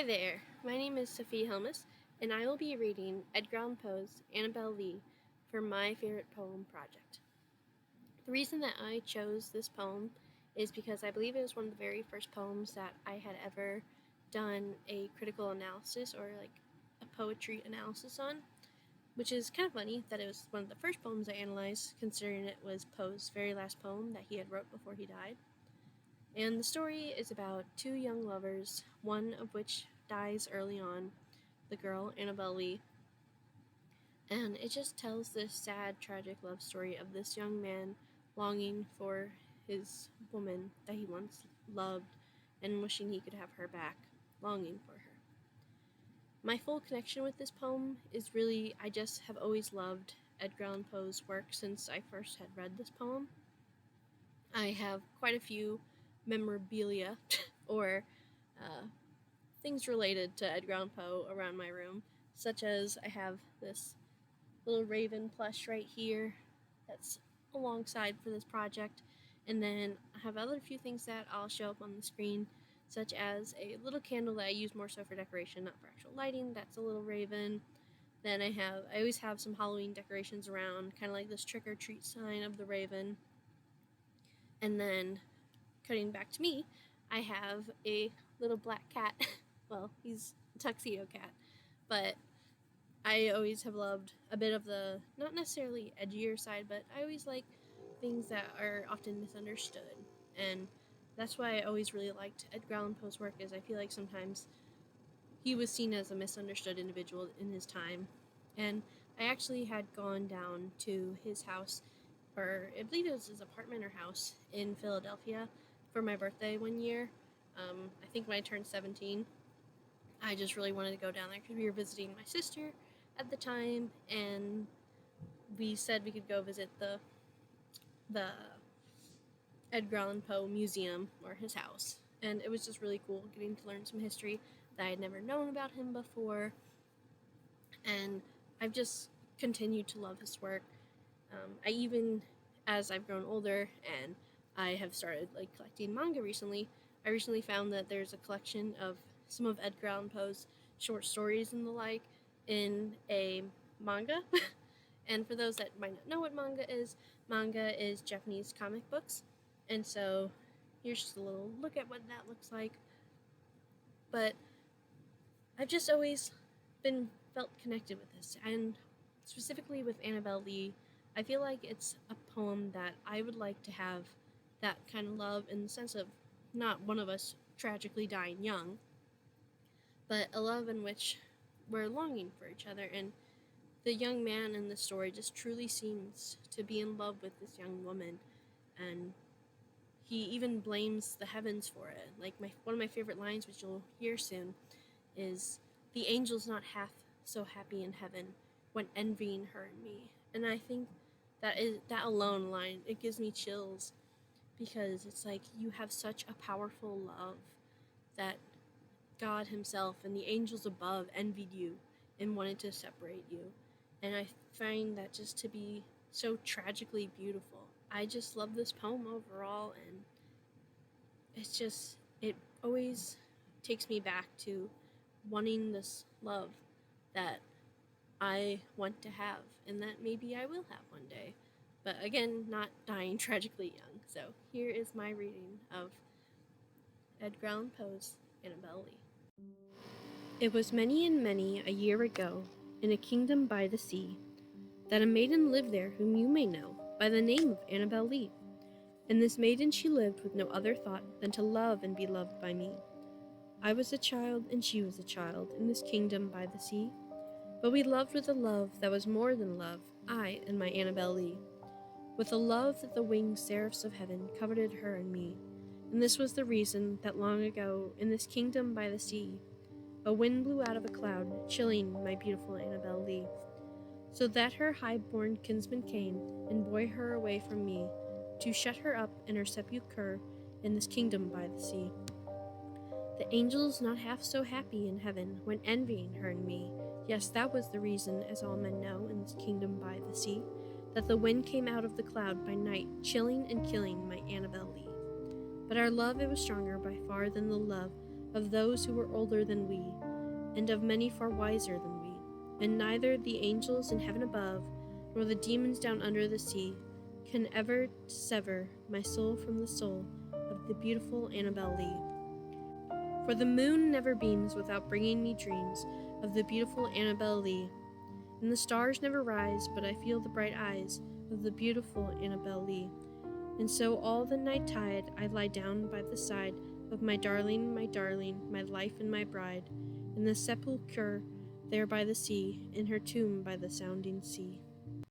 Hi there, my name is Sophie Helmus, and I will be reading Edgar Allan Poe's Annabel Lee for my favorite poem project. The reason that I chose this poem is because I believe it was one of the very first poems that I had ever done a critical analysis or a poetry analysis on, which is kind of funny that it was one of the first poems I analyzed, considering it was Poe's very last poem that he had wrote before he died. And the story is about two young lovers, one of which dies early on, the girl, Annabel Lee. And it just tells this sad, tragic love story of this young man longing for his woman that he once loved and wishing he could have her back, longing for her. My full connection with this poem is really, I just have always loved Edgar Allan Poe's work since I first had read this poem. I have quite a few memorabilia or things related to Edgar Allan Poe around my room, such as I have this little raven plush right here that's alongside for this project, and then I have other few things that I'll show up on the screen, such as a little candle that I use more so for decoration, not for actual lighting. That's a little raven. Then I always have some Halloween decorations around, kind of like this trick or treat sign of the raven. And then, cutting back to me, I have a little black cat. Well, he's a tuxedo cat, but I always have loved a bit of the, not necessarily edgier side, but I always like things that are often misunderstood. And that's why I always really liked Edgar Allan Poe's work, is I feel like sometimes he was seen as a misunderstood individual in his time. And I actually had gone down to his house, or I believe it was his apartment or house in Philadelphia for my birthday one year. I think when I turned 17, I just really wanted to go down there because we were visiting my sister at the time, and we said we could go visit the Edgar Allan Poe Museum, or his house. And it was just really cool getting to learn some history that I had never known about him before. And I've just continued to love his work. I even, as I've grown older and I have started collecting manga recently, I recently found that there's a collection of some of Edgar Allan Poe's short stories and the like in a manga. And for those that might not know what manga is Japanese comic books. And so here's just a little look at what that looks like. But I've just always felt connected with this, and specifically with Annabel Lee, I feel like it's a poem that I would like to have that kind of love, in the sense of not one of us tragically dying young, but a love in which we're longing for each other. And the young man in the story just truly seems to be in love with this young woman, and he even blames the heavens for it. One of my favorite lines, which you'll hear soon, is, "The angel's not half so happy in heaven when envying her and me." And I think that alone line, it gives me chills, because it's like you have such a powerful love that God himself and the angels above envied you and wanted to separate you. And I find that just to be so tragically beautiful. I just love this poem overall, and it always takes me back to wanting this love that I want to have, and that maybe I will have one day. But again, not dying tragically young. So here is my reading of Edgar Allan Poe's Annabel Lee. It was many and many a year ago, in a kingdom by the sea, that a maiden lived there whom you may know by the name of Annabel Lee. And this maiden she lived with no other thought than to love and be loved by me. I was a child and she was a child in this kingdom by the sea, but we loved with a love that was more than love, I and my Annabel Lee, with a love that the winged seraphs of heaven coveted her and me. And this was the reason that long ago, in this kingdom by the sea, a wind blew out of a cloud, chilling my beautiful Annabel Lee, so that her high-born kinsman came and bore her away from me, to shut her up in her sepulchre in this kingdom by the sea. The angels not half so happy in heaven when envying her and me. Yes, that was the reason, as all men know, in this kingdom by the sea, that the wind came out of the cloud by night, chilling and killing my Annabel Lee. But our love, it was stronger by far than the love of those who were older than we, and of many far wiser than we. And neither the angels in heaven above, nor the demons down under the sea, can ever sever my soul from the soul of the beautiful Annabel Lee. For the moon never beams without bringing me dreams of the beautiful Annabel Lee, and the stars never rise but I feel the bright eyes of the beautiful Annabel Lee. And so all the night tide I lie down by the side of my darling, my life and my bride, in the sepulchre there by the sea, in her tomb by the sounding sea.